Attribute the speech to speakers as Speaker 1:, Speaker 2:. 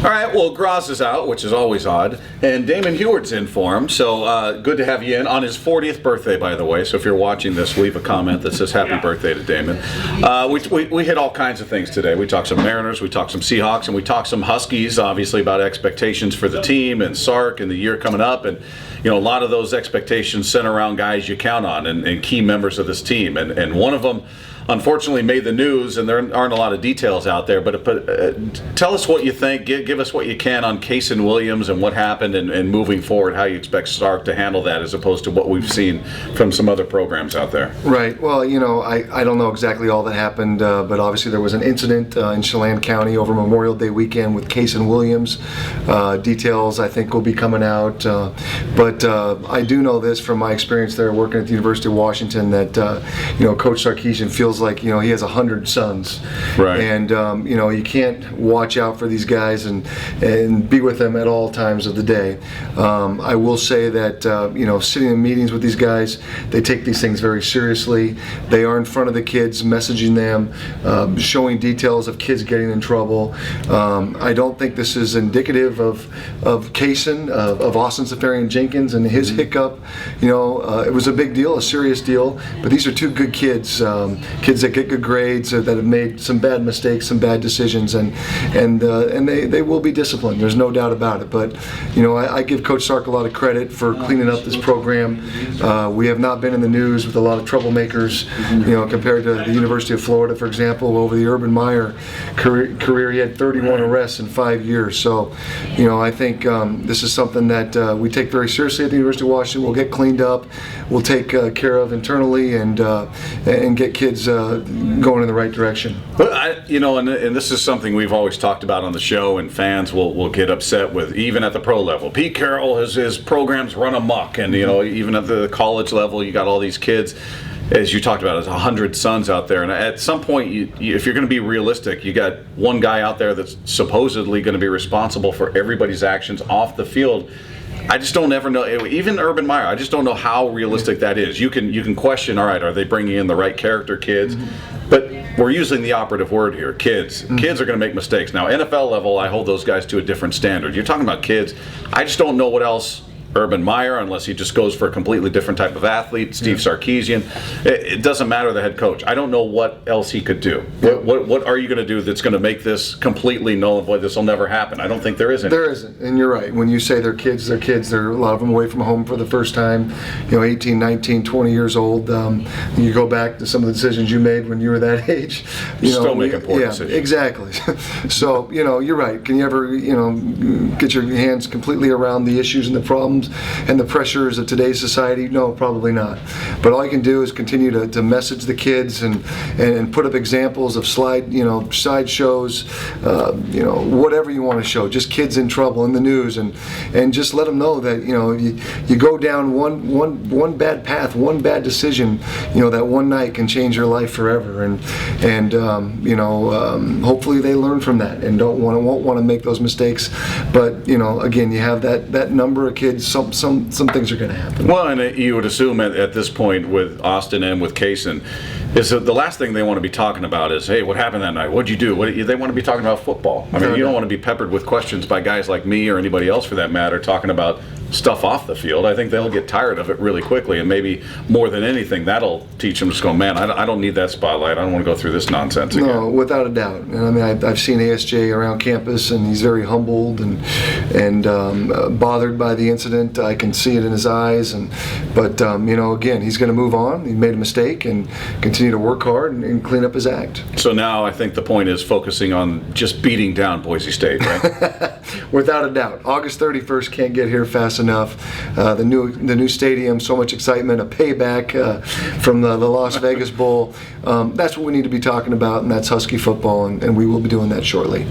Speaker 1: All right, well, Groz is out, which is always odd, and Damon Huard's in for him, so good to have you in on his 40th birthday, by the way. So if you're watching this, leave a comment that says happy birthday to Damon. We hit all kinds of things today. We talked some Mariners, we talked some Seahawks, and we talked some Huskies, obviously, about expectations for the team and Sark and the year coming up. And you know, a lot of those expectations center around guys you count on and key members of this team. And one of them, unfortunately, made the news, and there aren't a lot of details out there. But tell us what you think. Give us what you can on Kasen Williams and what happened, and moving forward, how you expect Sark to handle that, as opposed to what we've seen from some other programs out there.
Speaker 2: Right. Well, you know, I don't know exactly all that happened, but obviously there was an incident in Chelan County over Memorial Day weekend with Kasen Williams. Details, I think, will be coming out. But I do know this from my experience there working at the University of Washington, that you know, Coach Sarkisian feels like, you know, he has 100 sons,
Speaker 1: right?
Speaker 2: And you know, you can't watch out for these guys and be with them at all times of the day. I will say that you know, sitting in meetings with these guys, they take these things very seriously. They are in front of the kids, messaging them, showing details of kids getting in trouble. I don't think this is indicative of Kasen, of Austin Safarian Jenkins and his hiccup. You know, it was a big deal, a serious deal. But these are two good kids. Kids that get good grades, that have made some bad mistakes, some bad decisions, and they will be disciplined. There's no doubt about it. But you know, I give Coach Sark a lot of credit for cleaning up this program. We have not been in the news with a lot of troublemakers, you know, compared to the University of Florida, for example. Over the Urban Meyer career, he had 31 arrests in 5 years. So, you know, I think this is something that we take very seriously at the University of Washington. We'll get cleaned up. We'll take care of internally and get kids going in the right direction.
Speaker 1: But you know, and this is something we've always talked about on the show, and fans will get upset with, even at the pro level. Pete Carroll, his programs run amok, and you know, even at the college level, you got all these kids, as you talked about, 100 sons out there. And at some point, if you're going to be realistic, you got one guy out there that's supposedly going to be responsible for everybody's actions off the field. I just don't ever know, even Urban Meyer, I just don't know how realistic that is. You can question, all right, are they bringing in the right character kids? But we're using the operative word here, kids. Kids are going to make mistakes. Now, NFL level, I hold those guys to a different standard. You're talking about kids. I just don't know what else Urban Meyer, unless he just goes for a completely different type of athlete, Steve Sarkisian. It doesn't matter the head coach. I don't know what else he could do. What are you going to do that's going to make this completely null and void? This will never happen. I don't think there is any.
Speaker 2: There isn't, and you're right. When you say they're kids, they're kids. They're a lot of them away from home for the first time, you know, 18, 19, 20 years old. You go back to some of the decisions you made when you were that age. You know,
Speaker 1: still making poor decisions.
Speaker 2: Exactly. So, you know, you're right. Can you ever, you know, get your hands completely around the issues and the problems and the pressures of today's society? No, probably not. But all you can do is continue to message the kids and put up examples of side shows, you know, whatever you want to show. Just kids in trouble in the news, and just let them know that, you know, you go down one bad path, one bad decision, you know, that one night can change your life forever. And you know, hopefully they learn from that and won't want to make those mistakes. But you know, again, you have that number of kids. Some things are going to happen.
Speaker 1: Well, and you would assume at this point with Austin and with Kasen, is that the last thing they want to be talking about is, hey, what happened that night? What'd you do? They want to be talking about football. I mean, you don't want to be peppered with questions by guys like me or anybody else for that matter talking about stuff off the field. I think they'll get tired of it really quickly, and maybe more than anything, that'll teach them to go, man, I don't need that spotlight. I don't want to go through this nonsense again.
Speaker 2: No, without a doubt. And I mean, I've seen ASJ around campus, and he's very humbled and bothered by the incident. I can see it in his eyes. But you know, again, he's going to move on. He made a mistake and continue to work hard and clean up his act.
Speaker 1: So now I think the point is focusing on just beating down Boise State, right?
Speaker 2: Without a doubt. August 31st can't get here fast enough. The new stadium, so much excitement, a payback from the Las Vegas Bowl. That's what we need to be talking about, and that's Husky football, and we will be doing that shortly.